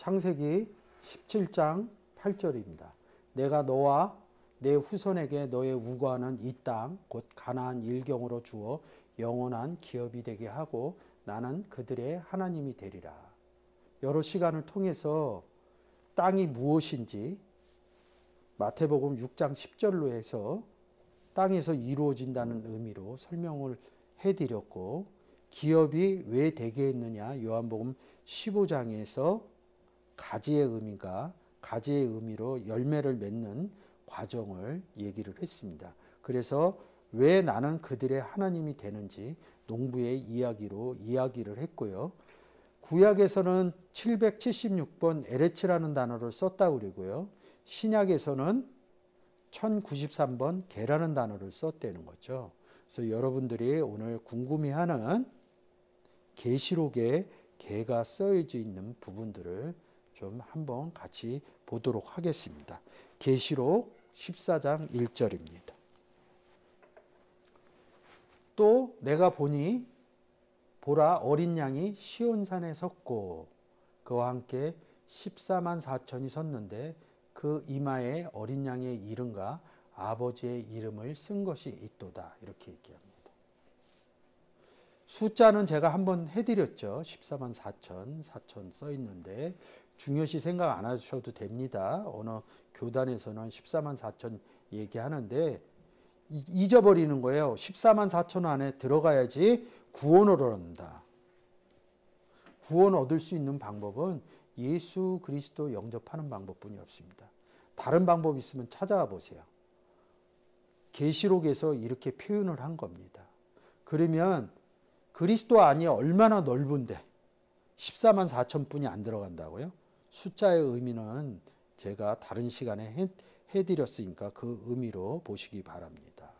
창세기 17장 8절입니다. 내가 너와 내 후손에게 너의 우거하는 이 땅 곧 가나안 일경으로 주어 영원한 기업이 되게 하고 나는 그들의 하나님이 되리라. 여러 시간을 통해서 땅이 무엇인지 마태복음 6장 10절로 해서 땅에서 이루어진다는 의미로 설명을 해드렸고, 기업이 왜 되게 했느냐, 요한복음 15장에서 가지의 의미가 가지의 의미로 열매를 맺는 과정을 얘기를 했습니다. 그래서 왜 나는 그들의 하나님이 되는지 농부의 이야기로 이야기를 했고요. 구약에서는 776번 에레츠라는 단어를 썼다고 그러고요. 신약에서는 1093번 개라는 단어를 썼다는 거죠. 그래서 여러분들이 오늘 궁금해하는 계시록에 개가 쓰여져 있는 부분들을 좀 한번 같이 보도록 하겠습니다. 계시록 14장 1절입니다. 또 내가 보니 보라 어린 양이 시온산에 섰고 그와 함께 14만 4천이 섰는데 그 이마에 어린 양의 이름과 아버지의 이름을 쓴 것이 있도다. 이렇게 얘기합니다. 숫자는 제가 한번 해드렸죠. 14만 4천 써 있는데 중요시 생각 안 하셔도 됩니다. 어느 교단에서는 14만 4천 얘기하는데 잊어버리는 거예요. 14만 4천 안에 들어가야지 구원을 얻는다. 구원 얻을 수 있는 방법은 예수 그리스도 영접하는 방법뿐이 없습니다. 다른 방법 있으면 찾아와 보세요. 계시록에서 이렇게 표현을 한 겁니다. 그러면 그리스도 안이 얼마나 넓은데 14만 4천 분이 안 들어간다고요? 숫자의 의미는 제가 다른 시간에 해드렸으니까 그 의미로 보시기 바랍니다.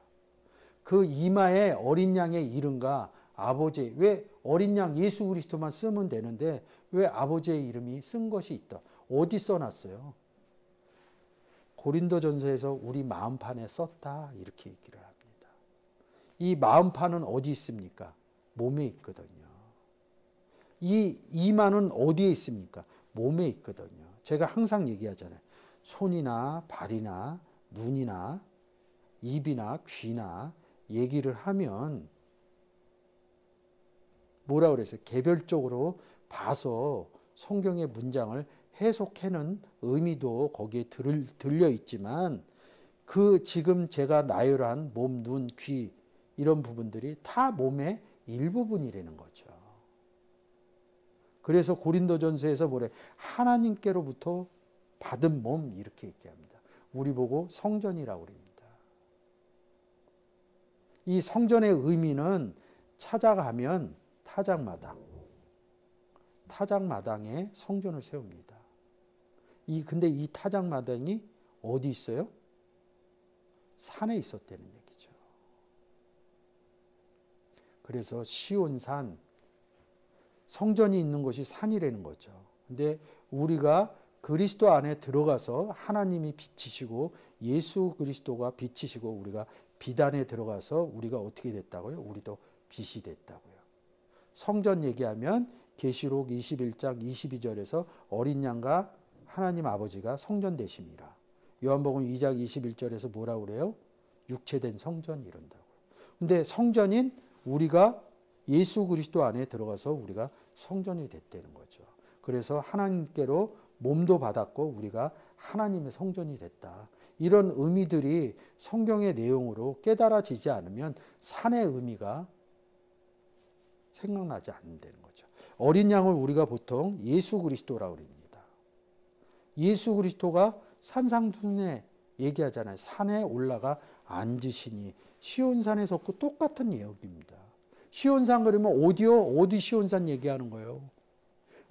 그 이마에 어린 양의 이름과 아버지, 왜 어린 양 예수 그리스도만 쓰면 되는데 왜 아버지의 이름이 쓴 것이 있다? 어디 써놨어요? 고린도전서에서 우리 마음판에 썼다 이렇게 얘기를 합니다. 이 마음판은 어디 있습니까? 몸에 있거든요. 이 이마는 어디에 있습니까? 몸에 있거든요. 제가 항상 얘기하잖아요. 손이나 발이나 눈이나 입이나 귀나 얘기를 하면 뭐라 그랬어요? 개별적으로 봐서 성경의 문장을 해석하는 의미도 거기에 들려 있지만 그 지금 제가 나열한 몸, 눈, 귀 이런 부분들이 다 몸의 일부분이라는 거죠. 그래서 고린도전서에서 뭐래? 하나님께로부터 받은 몸 이렇게 얘기합니다. 우리 보고 성전이라고 그럽니다. 이 성전의 의미는 찾아가면 타작마당에 성전을 세웁니다. 근데 이 타작마당이 어디 있어요? 산에 있었다는 얘기죠. 그래서 시온산, 성전이 있는 곳이 산이라는 거죠. 근데 우리가 그리스도 안에 들어가서 하나님이 빛이시고 예수 그리스도가 빛이시고 우리가 빛 안에 들어가서 우리가 어떻게 됐다고요? 우리도 빛이 됐다고요. 성전 얘기하면 계시록 21장 22절에서 어린 양과 하나님 아버지가 성전 되심이라. 요한복음 2장 21절에서 뭐라고 그래요? 육체된 성전 이런다고요. 근데 성전인 우리가 예수 그리스도 안에 들어가서 우리가 성전이 됐다는 거죠. 그래서 하나님께로 몸도 받았고 우리가 하나님의 성전이 됐다. 이런 의미들이 성경의 내용으로 깨달아지지 않으면 산의 의미가 생각나지 않는다는 거죠. 어린 양을 우리가 보통 예수 그리스도라고 합니다. 예수 그리스도가 산상순에 얘기하잖아요. 산에 올라가 앉으시니 시온산에 섰고 똑같은 내용입니다. 시온산 그러면 어디 시온산 얘기하는 거예요?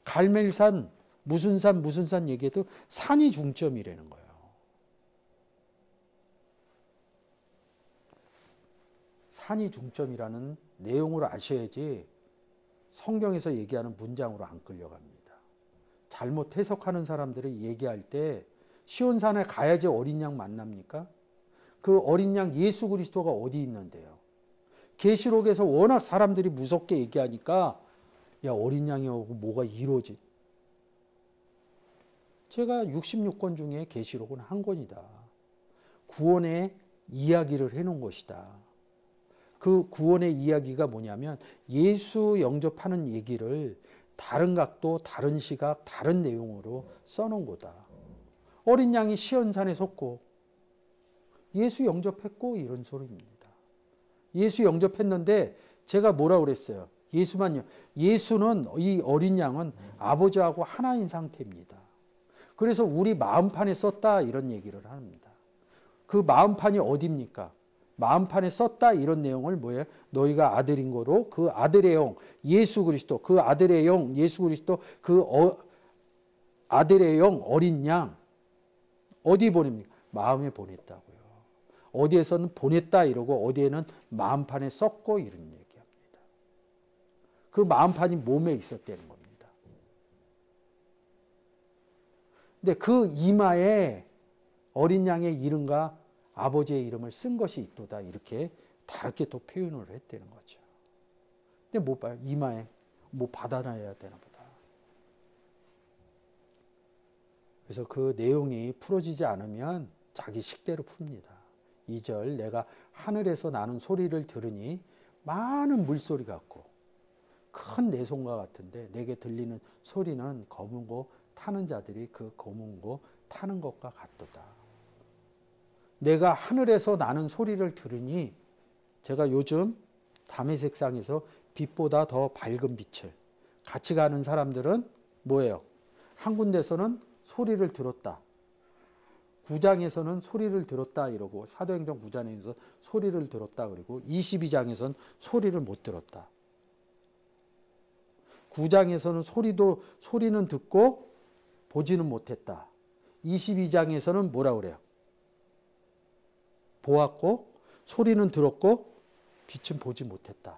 갈멜산 무슨 산 얘기해도 산이 중점이라는 거예요. 산이 중점이라는 내용으로 아셔야지 성경에서 얘기하는 문장으로 안 끌려갑니다. 잘못 해석하는 사람들이 얘기할 때 시온산에 가야지 어린 양 만납니까? 그 어린 양 예수 그리스도가 어디 있는데요? 계시록에서 워낙 사람들이 무섭게 얘기하니까 야 어린 양이 오고 뭐가 이루어지? 제가 66권 중에 계시록은 한 권이다. 구원의 이야기를 해놓은 것이다. 그 구원의 이야기가 뭐냐면 예수 영접하는 얘기를 다른 각도, 다른 시각, 다른 내용으로 써놓은 거다. 어린 양이 시온산에 섰고 예수 영접했고 이런 소리입니다. 예수 영접했는데 제가 뭐라 그랬어요? 예수만요. 예수는 이 어린 양은 아버지하고 하나인 상태입니다. 그래서 우리 마음판에 썼다 이런 얘기를 합니다. 그 마음판이 어디입니까? 마음판에 썼다 이런 내용을 뭐예요? 너희가 아들인 거로 그 아들의 영 예수 그리스도 그 아들의 영 예수 그리스도 그 아들의 영 어린 양 어디 보냅니까? 마음에 보냈다고요. 어디에서는 보냈다 이러고 어디에는 마음판에 썼고 이런 얘기합니다. 그 마음판이 몸에 있었다는 겁니다. 근데 그 이마에 어린 양의 이름과 아버지의 이름을 쓴 것이 있도다 이렇게 다르게 또 표현을 했다는 거죠. 근데 못 봐요. 이마에 뭐 받아놔야 되나 보다. 그래서 그 내용이 풀어지지 않으면 자기 식대로 풉니다. 2절 내가 하늘에서 나는 소리를 들으니 많은 물소리 같고 큰 내송과 같은데 내게 들리는 소리는 검은 고 타는 자들이 그 검은 고 타는 것과 같도다. 내가 하늘에서 나는 소리를 들으니 제가 요즘 담의 색상에서 빛보다 더 밝은 빛을 같이 가는 사람들은 뭐예요? 한 군데서는 소리를 들었다. 9장에서는 소리를 들었다 이러고 사도행전 9장에서 소리를 들었다 그리고 22장에서는 소리를 못 들었다. 9장에서는 소리는 듣고 보지는 못했다. 22장에서는 뭐라 그래요? 보았고 소리는 들었고 빛은 보지 못했다.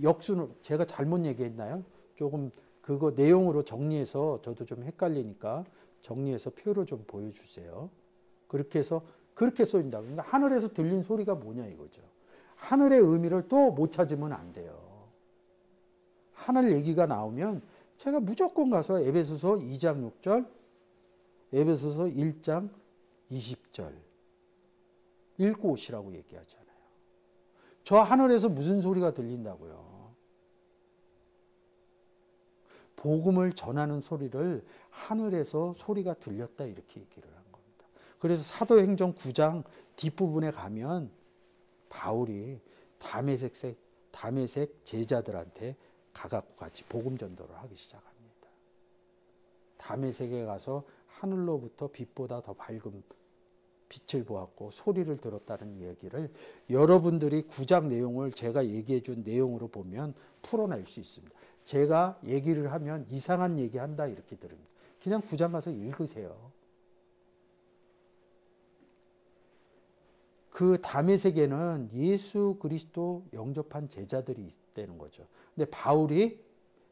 역순을 제가 잘못 얘기했나요? 조금 그거 내용으로 정리해서 저도 좀 헷갈리니까 정리해서 표로 좀 보여주세요. 그렇게 해서 그렇게 써진다. 그러니까 하늘에서 들린 소리가 뭐냐 이거죠. 하늘의 의미를 또 못 찾으면 안 돼요. 하늘 얘기가 나오면 제가 무조건 가서 에베소서 2장 6절, 에베소서 1장 20절 읽고 오시라고 얘기하잖아요. 저 하늘에서 무슨 소리가 들린다고요. 복음을 전하는 소리를 하늘에서 소리가 들렸다 이렇게 얘기를 한 겁니다. 그래서 사도행전 9장 뒷부분에 가면 바울이 다메섹 제자들한테 가갖고 같이 복음 전도를 하기 시작합니다. 다메섹에 가서 하늘로부터 빛보다 더 밝은 빛을 보았고 소리를 들었다는 얘기를 여러분들이 9장 내용을 제가 얘기해 준 내용으로 보면 풀어낼 수 있습니다. 제가 얘기를 하면 이상한 얘기한다 이렇게 들읍니다. 그냥 9장 가서 읽으세요. 그 다메섹에는 예수 그리스도 영접한 제자들이 있다는 거죠. 근데 바울이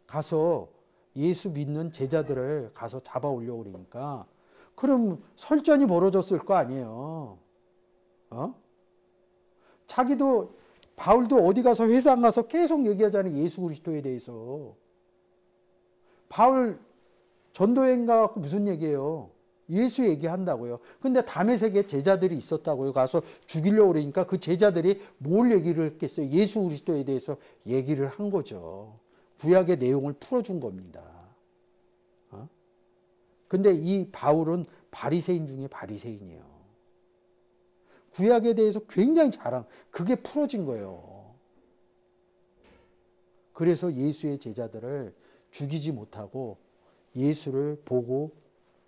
가서 예수 믿는 제자들을 가서 잡아 올려 그러니까 그럼 설전이 벌어졌을 거 아니에요. 자기도 바울도 어디 가서 회상 가서 계속 얘기하잖아요. 예수 그리스도에 대해서. 바울 전도여행 가서 무슨 얘기예요? 예수 얘기한다고요. 근데 다메섹에 제자들이 있었다고요. 가서 죽이려고 그러니까 그 제자들이 뭘 얘기를 했겠어요? 예수 그리스도에 대해서 얘기를 한 거죠. 구약의 내용을 풀어준 겁니다. 근데 이 바울은 바리새인 중에 바리새인이에요. 구약에 대해서 굉장히 그게 풀어진 거예요. 그래서 예수의 제자들을 죽이지 못하고 예수를 보고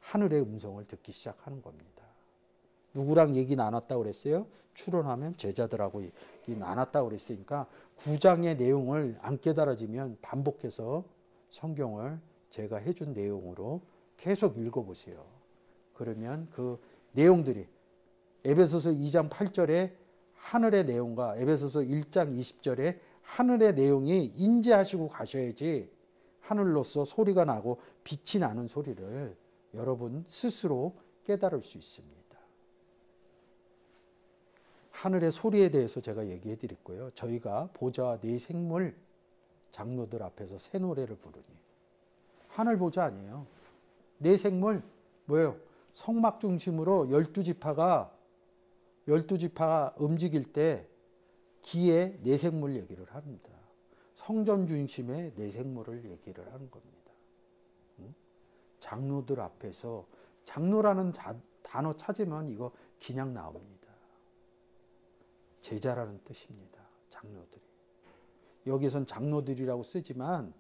하늘의 음성을 듣기 시작하는 겁니다. 누구랑 얘기 나눴다고 그랬어요? 추론하면 제자들하고 얘기 나눴다고 그랬으니까 9장의 내용을 안 깨달아지면 반복해서 성경을 제가 해준 내용으로 계속 읽어보세요. 그러면 그 내용들이 에베소서 2장 8절에 하늘의 내용과 에베소서 1장 20절에 하늘의 내용이 인지하시고 가셔야지 하늘로서 소리가 나고 빛이 나는 소리를 여러분 스스로 깨달을 수 있습니다. 하늘의 소리에 대해서 제가 얘기해 드렸고요. 저희가 보좌와 네 생물 장로들 앞에서 새 노래를 부르니 하늘 보좌 아니에요. 네 생물 뭐예요? 성막 중심으로 12지파가 움직일 때 기의 내생물 얘기를 합니다. 성전 중심의 내생물을 얘기를 하는 겁니다. 장로들 앞에서 장로라는 단어 찾으면 이거 그냥 나옵니다. 제자라는 뜻입니다. 장로들이. 여기선 장로들이라고 쓰지만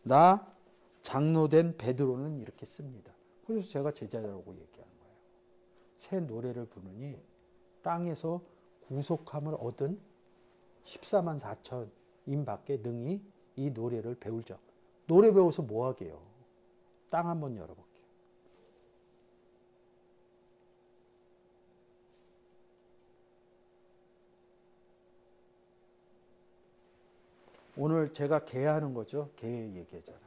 나 장로된 베드로는 이렇게 씁니다. 그래서 제가 제자라고 얘기하는 거예요. 새 노래를 부르니 땅에서 구속함을 얻은 14만 4천인 밖에 능히 이 노래를 배울죠. 노래 배워서 뭐 하게요? 땅 한번 열어볼게요. 오늘 제가 개하는 거죠. 개 얘기하잖아.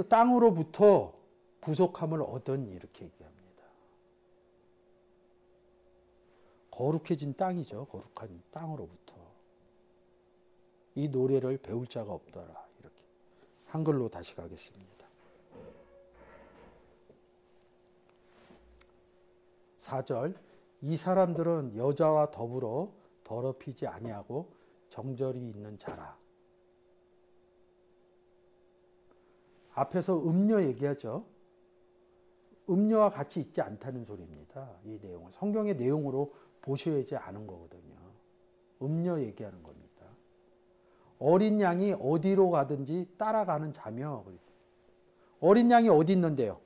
땅으로부터 구속함을 얻은 이렇게 얘기합니다. 거룩해진 땅이죠. 거룩한 땅으로부터. 이 노래를 배울 자가 없더라. 이렇게. 한글로 다시 가겠습니다. 4절. 이 사람들은 여자와 더불어 더럽히지 아니하고 정절이 있는 자라. 앞에서 음녀 얘기하죠. 음녀와 같이 있지 않다는 소리입니다. 이 내용을. 성경의 내용으로 보셔야지 아는 거거든요. 음녀 얘기하는 겁니다. 어린 양이 어디로 가든지 따라가는 자며. 어린 양이 어디 있는데요?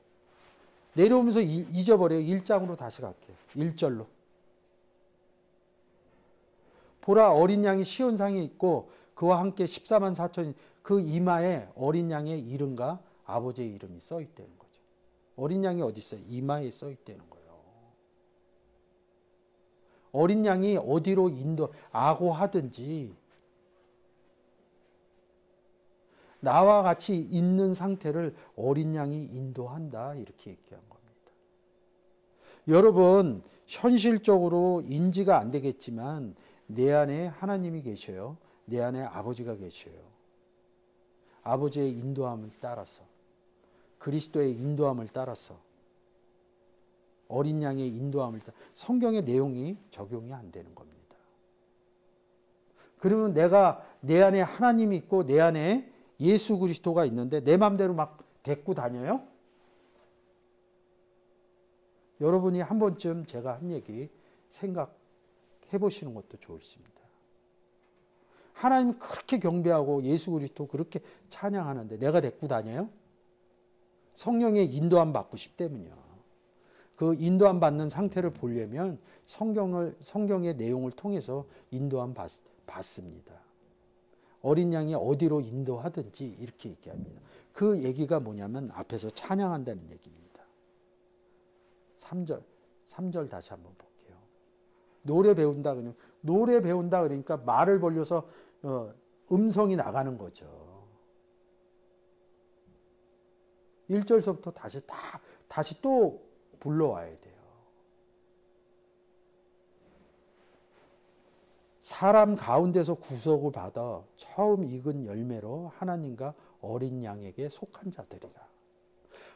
내려오면서 잊어버려요. 1장으로 다시 갈게요. 1절로. 보라 어린 양이 시온상에 있고 그와 함께 14만 4천이 그 이마에 어린 양의 이름과 아버지의 이름이 써 있다는 거죠. 어린 양이 어디 있어요? 이마에 써 있다는 거예요. 어린 양이 어디로 아고하든지 나와 같이 있는 상태를 어린 양이 인도한다 이렇게 얘기한 겁니다. 여러분 현실적으로 인지가 안 되겠지만 내 안에 하나님이 계셔요. 내 안에 아버지가 계셔요. 아버지의 인도함을 따라서 그리스도의 인도함을 따라서 어린 양의 인도함을 따라 성경의 내용이 적용이 안 되는 겁니다. 그러면 내가 내 안에 하나님이 있고 내 안에 예수 그리스도가 있는데 내 마음대로 막 데리고 다녀요? 여러분이 한 번쯤 제가 한 얘기 생각해 보시는 것도 좋습니다. 하나님 그렇게 경배하고 예수 그리스도 그렇게 찬양하는데 내가 데리고 다녀요? 성령의 인도함 받고 싶다면요. 그 인도함 받는 상태를 보려면 성경의 내용을 통해서 인도함 받습니다. 어린 양이 어디로 인도하든지 이렇게 얘기합니다. 그 얘기가 뭐냐면 앞에서 찬양한다는 얘기입니다. 3절 다시 한번 볼게요. 노래 배운다 그러니까 말을 벌려서 음성이 나가는 거죠. 1절서부터 다시 또 불러와야 돼요. 사람 가운데서 구속을 받아 처음 익은 열매로 하나님과 어린 양에게 속한 자들이라.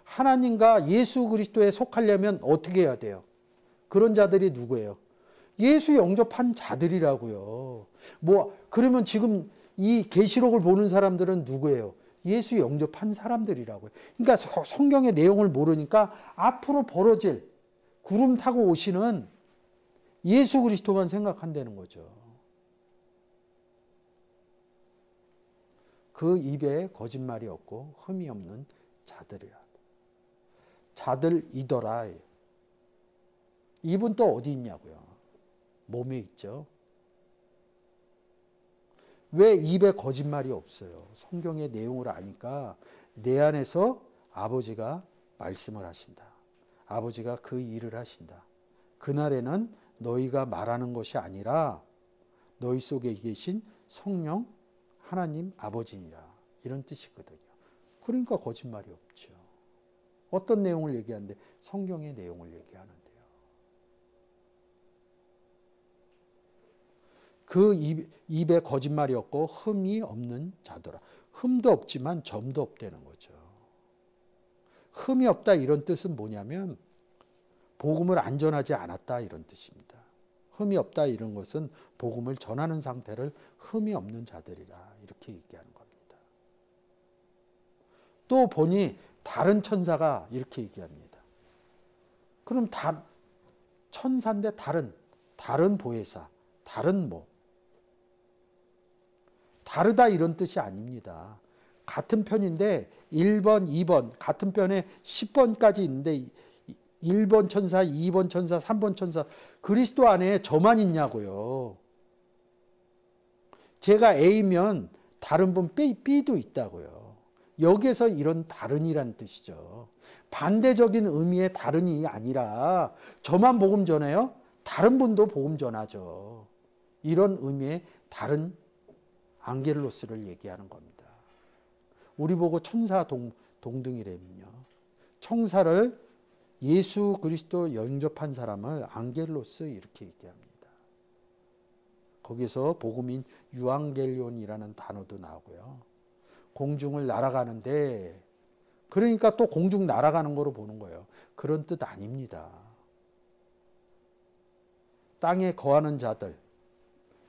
하나님과 예수 그리스도에 속하려면 어떻게 해야 돼요? 그런 자들이 누구예요? 예수 영접한 자들이라고요. 그러면 지금 이 계시록을 보는 사람들은 누구예요? 예수 영접한 사람들이라고요. 그러니까 성경의 내용을 모르니까 앞으로 벌어질 구름 타고 오시는 예수 그리스도만 생각한다는 거죠. 그 입에 거짓말이 없고 흠이 없는 자들이라. 자들이더라. 입은 또 어디 있냐고요? 몸에 있죠. 왜 입에 거짓말이 없어요? 성경의 내용을 아니까 내 안에서 아버지가 말씀을 하신다. 아버지가 그 일을 하신다. 그날에는 너희가 말하는 것이 아니라 너희 속에 계신 성령 하나님 아버지니라. 이런 뜻이거든요. 그러니까 거짓말이 없죠. 어떤 내용을 얘기하는데 성경의 내용을 얘기하는데요. 그 입에 거짓말이 없고 흠이 없는 자더라. 흠도 없지만 점도 없다는 거죠. 흠이 없다 이런 뜻은 뭐냐면 복음을 안 전하지 않았다 이런 뜻입니다. 흠이 없다 이런 것은 복음을 전하는 상태를 흠이 없는 자들이라 이렇게 얘기하는 겁니다. 또 보니 다른 천사가 이렇게 얘기합니다. 그럼 천사인데 다른 보혜사, 다른 뭐 다르다 이런 뜻이 아닙니다. 같은 편인데 1번, 2번 같은 편에 10번까지 있는데 1번 천사, 2번 천사, 3번 천사 그리스도 안에 저만 있냐고요. 제가 A면 다른 분 B도 있다고요. 여기에서 이런 다른이라는 뜻이죠. 반대적인 의미의 다른이 아니라 저만 복음 전해요? 다른 분도 복음 전하죠. 이런 의미의 다른 앙겔로스를 얘기하는 겁니다. 우리 보고 천사 동등이라면요. 천사를 예수 그리스도 영접한 사람을 앙겔로스 이렇게 얘기합니다. 거기서 복음인 유앙겔리온이라는 단어도 나오고요. 공중을 날아가는데 그러니까 또 공중 날아가는 거로 보는 거예요. 그런 뜻 아닙니다. 땅에 거하는 자들,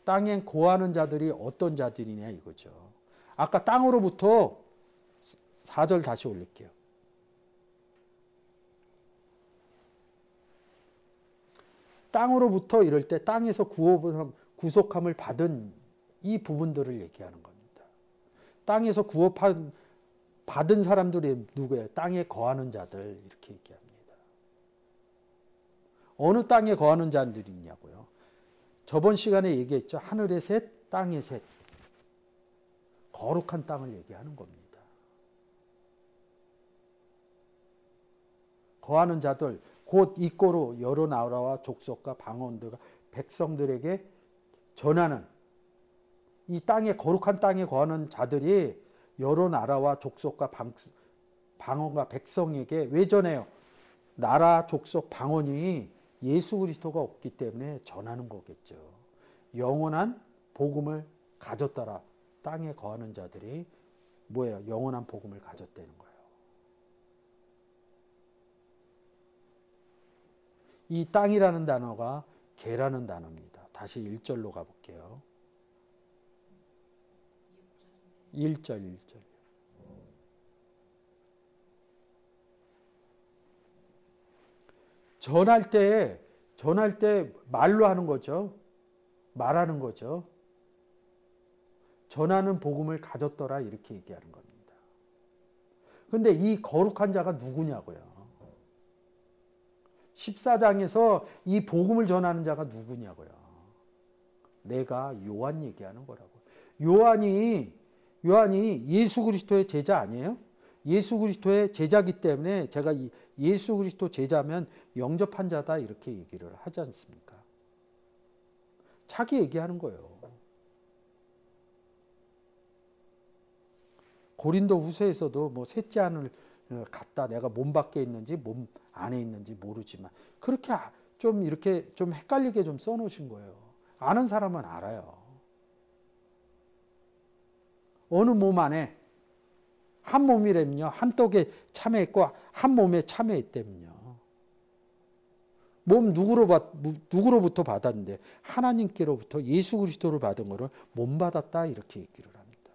땅에 거하는 자들이 어떤 자들이냐 이거죠. 아까 땅으로부터 4절 다시 올릴게요. 땅으로부터 이럴 때 땅에서 구속함을 받은 이 부분들을 얘기하는 겁니다. 땅에서 받은 사람들이 누구예요? 땅에 거하는 자들 이렇게 얘기합니다. 어느 땅에 거하는 자들이 있냐고요? 저번 시간에 얘기했죠. 하늘의 셋, 땅의 셋. 거룩한 땅을 얘기하는 겁니다. 거하는 자들 곧 이꼬로 여러 나라와 족속과 방언들과 백성들에게 전하는 이 땅에 거룩한 땅에 거하는 자들이 여러 나라와 족속과 방언과 백성에게 왜 전해요? 나라, 족속, 방언이 예수 그리스도가 없기 때문에 전하는 거겠죠. 영원한 복음을 가졌더라. 땅에 거하는 자들이 뭐예요? 영원한 복음을 가졌다는 거예요. 이 땅이라는 단어가 개라는 단어입니다. 다시 1절로 가볼게요. 1절. 전할 때 말로 하는 거죠. 말하는 거죠. 전하는 복음을 가졌더라 이렇게 얘기하는 겁니다. 근데 이 거룩한 자가 누구냐고요. 14장에서 이 복음을 전하는 자가 누구냐고요. 내가 요한 얘기하는 거라고. 요한이 예수 그리스도의 제자 아니에요? 예수 그리스도의 제자기 때문에 제가 예수 그리스도 제자면 영접한 자다 이렇게 얘기를 하지 않습니까? 자기 얘기하는 거예요. 고린도 후서에서도 뭐 셋째 안을 갖다 내가 몸 밖에 있는지 몸 안에 있는지 모르지만 그렇게 좀 이렇게 좀 헷갈리게 좀 써놓으신 거예요. 아는 사람은 알아요. 어느 몸 안에 한 몸이라면요. 한 떡에 참여했고 한 몸에 참여했다면요. 몸 누구로부터 받았는데 하나님께로부터 예수 그리스도를 받은 거를 몸 받았다 이렇게 얘기를 합니다.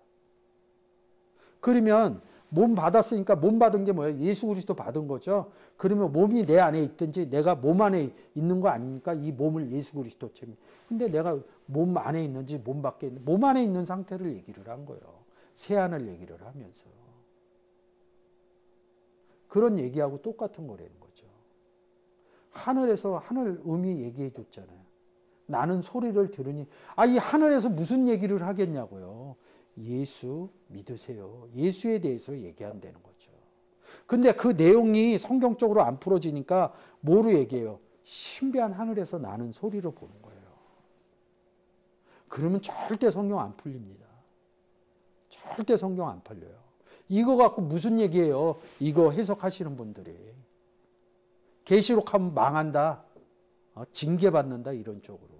그러면 몸 받았으니까 몸 받은 게 뭐예요? 예수 그리스도 받은 거죠. 그러면 몸이 내 안에 있든지 내가 몸 안에 있는 거 아닙니까? 이 몸을 예수 그리스도 체. 근데 내가 몸 안에 있는지 몸 밖에 있는지 몸 안에 있는 상태를 얘기를 한 거예요. 세안을 얘기를 하면서. 그런 얘기하고 똑같은 거라는 거죠. 하늘에서 하늘 의미 얘기해 줬잖아요. 나는 소리를 들으니 이 하늘에서 무슨 얘기를 하겠냐고요. 예수 믿으세요. 예수에 대해서 얘기한다는 거죠. 근데 그 내용이 성경적으로 안 풀어지니까 뭐로 얘기해요? 신비한 하늘에서 나는 소리로 보는 거예요. 그러면 절대 성경 안 풀립니다. 절대 성경 안 풀려요. 이거 갖고 무슨 얘기예요? 이거 해석하시는 분들이. 계시록 하면 망한다. 징계받는다 이런 쪽으로.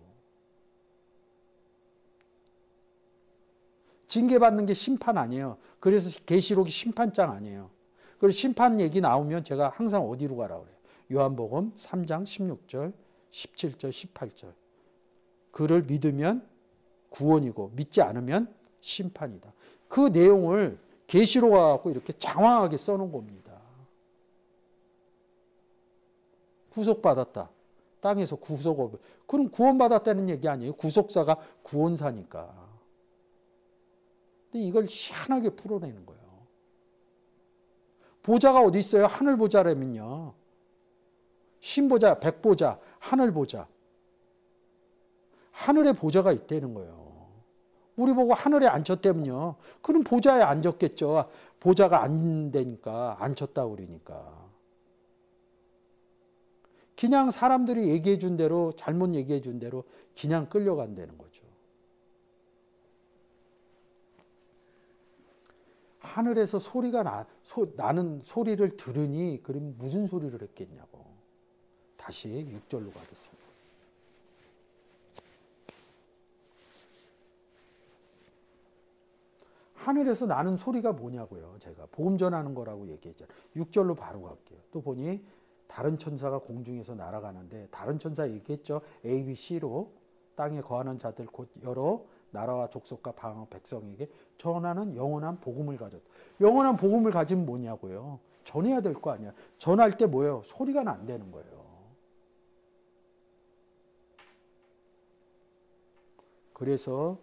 징계받는 게 심판 아니에요. 그래서 계시록이 심판장 아니에요. 그리고 심판 얘기 나오면 제가 항상 어디로 가라고 그래요? 요한복음 3장 16절, 17절, 18절. 그를 믿으면 구원이고 믿지 않으면 심판이다. 그 내용을 계시록 와갖고 이렇게 장황하게 써놓은 겁니다. 구속받았다. 땅에서 구속을. 그럼 구원받았다는 얘기 아니에요. 구속사가 구원사니까. 근데 이걸 희한하게 풀어내는 거예요. 보좌가 어디 있어요? 하늘 보좌라면요. 신보좌, 백보좌, 하늘 보좌. 하늘에 보좌가 있다는 거예요. 우리 보고 하늘에 앉혔다면요. 그럼 보좌에 앉았겠죠. 보좌가 안 되니까 앉혔다고 그러니까. 그냥 사람들이 얘기해 준 대로 잘못 얘기해 준 대로 그냥 끌려간다는 거죠. 하늘에서 소리가 나는 소리를 들으니 그럼 무슨 소리를 했겠냐고. 다시 6절로 가겠습니다. 하늘에서 나는 소리가 뭐냐고요. 제가 복음 전하는 거라고 얘기했잖아요. 6절로 바로 갈게요. 또 보니 다른 천사가 공중에서 날아가는데 다른 천사 얘기했죠. A, B, C로 땅에 거하는 자들 곧 여러 나라와 족속과 방언 백성에게 전하는 영원한 복음을 가졌다. 영원한 복음을 가지면 뭐냐고요. 전해야 될 거 아니야. 전할 때 뭐예요? 소리가 난다는 거예요. 그래서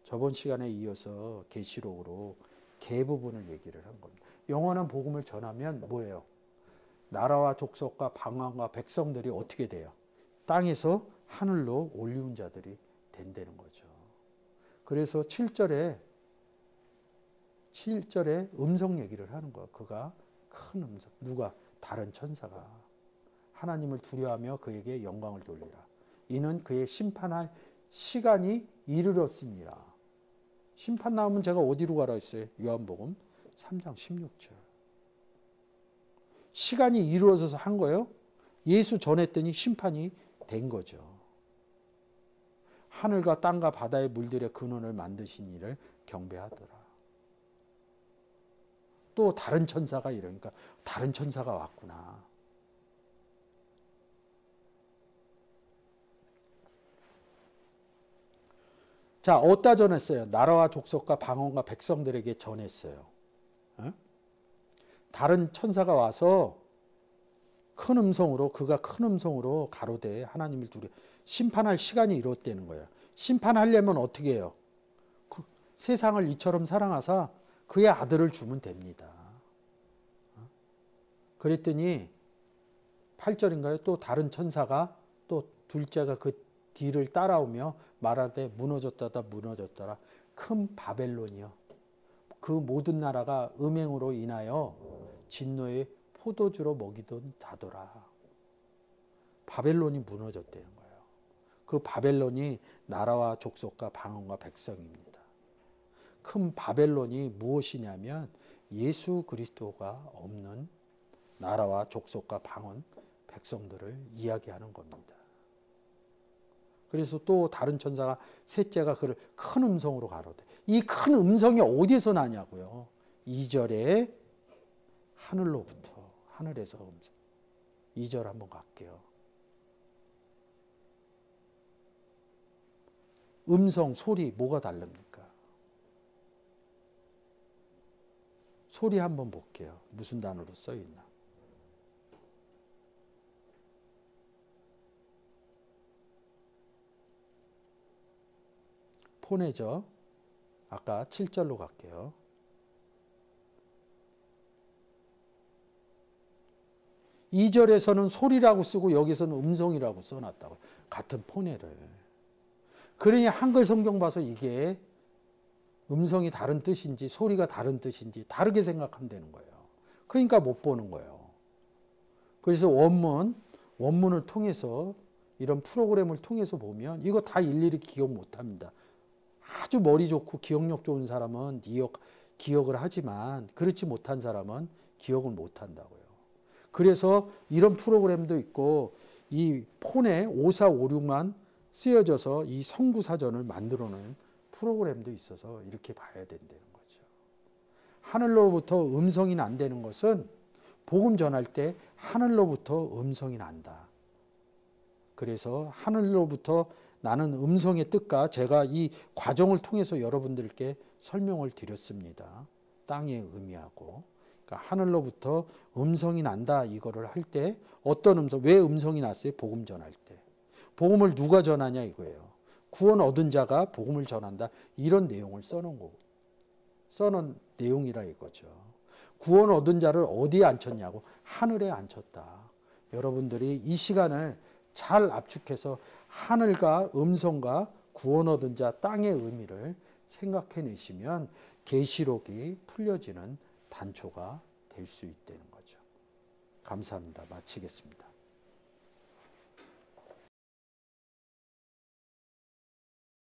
저번 시간에 이어서 계시록으로 개 부분을 얘기를 한 겁니다. 영원한 복음을 전하면 뭐예요? 나라와 족속과 방언과 백성들이 어떻게 돼요? 땅에서 하늘로 올리운 자들이 된다는 거죠. 그래서 7절에 음성 얘기를 하는 거예요. 그가 큰 음성. 누가? 다른 천사가. 하나님을 두려워하며 그에게 영광을 돌리라. 이는 그의 심판할 시간이 이르렀습니다. 심판 나오면 제가 어디로 가라 했어요? 요한복음 3장 16절. 시간이 이루어져서 한 거예요. 예수 전했더니 심판이 된 거죠. 하늘과 땅과 바다의 물들의 근원을 만드신 이를 경배하더라. 또 다른 천사가 이러니까 다른 천사가 왔구나. 자, 어디다 전했어요? 나라와 족속과 방언과 백성들에게 전했어요. 다른 천사가 와서 그가 큰 음성으로 가로되 하나님을 심판할 시간이 이뤘다는 거예요. 심판하려면 어떻게 해요? 세상을 이처럼 사랑하사 그의 아들을 주면 됩니다. 그랬더니 8절인가요? 또 다른 천사가 또 둘째가 그 뒤를 따라오며 말하되 무너졌다다 무너졌더라. 큰 바벨론이요. 그 모든 나라가 음행으로 인하여 진노의 포도주로 먹이던 다더라. 바벨론이 무너졌다는 거예요. 그 바벨론이 나라와 족속과 방언과 백성입니다. 큰 바벨론이 무엇이냐면 예수 그리스도가 없는 나라와 족속과 방언 백성들을 이야기하는 겁니다. 그래서 또 다른 천사가 셋째가 그를 큰 음성으로 가로되. 이 큰 음성이 어디서 나냐고요. 2절에 하늘로부터, 하늘에서 음성. 2절 한번 갈게요. 음성, 소리 뭐가 다릅니까? 소리 한번 볼게요. 무슨 단어로 써 있나? 폰에죠. 아까 7절로 갈게요. 이 절에서는 소리라고 쓰고 여기서는 음성이라고 써놨다고. 같은 폰에를. 그러니 한글 성경 봐서 이게 음성이 다른 뜻인지 소리가 다른 뜻인지 다르게 생각하면 되는 거예요. 그러니까 못 보는 거예요. 그래서 원문을 통해서 이런 프로그램을 통해서 보면 이거 다 일일이 기억 못합니다. 아주 머리 좋고 기억력 좋은 사람은 기억을 하지만 그렇지 못한 사람은 기억을 못한다고요. 그래서 이런 프로그램도 있고 이 폰에 5456만 쓰여져서 이 성구사전을 만들어낸 프로그램도 있어서 이렇게 봐야 된다는 거죠. 하늘로부터 음성이 난다는 것은 복음 전할 때 하늘로부터 음성이 난다. 그래서 하늘로부터 나는 음성의 뜻과 제가 이 과정을 통해서 여러분들께 설명을 드렸습니다. 땅의 의미하고. 그러니까 하늘로부터 음성이 난다 이거를 할 때 어떤 음성, 왜 음성이 났어요? 복음 전할 때. 복음을 누가 전하냐 이거예요. 구원 얻은 자가 복음을 전한다. 이런 내용을 써놓은 거고. 써놓은 내용이라 이거죠. 구원 얻은 자를 어디에 앉혔냐고? 하늘에 앉혔다. 여러분들이 이 시간을 잘 압축해서 하늘과 음성과 구원 얻은 자 땅의 의미를 생각해내시면 계시록이 풀려지는 단초가 될 수 있다는 거죠. 감사합니다. 마치겠습니다.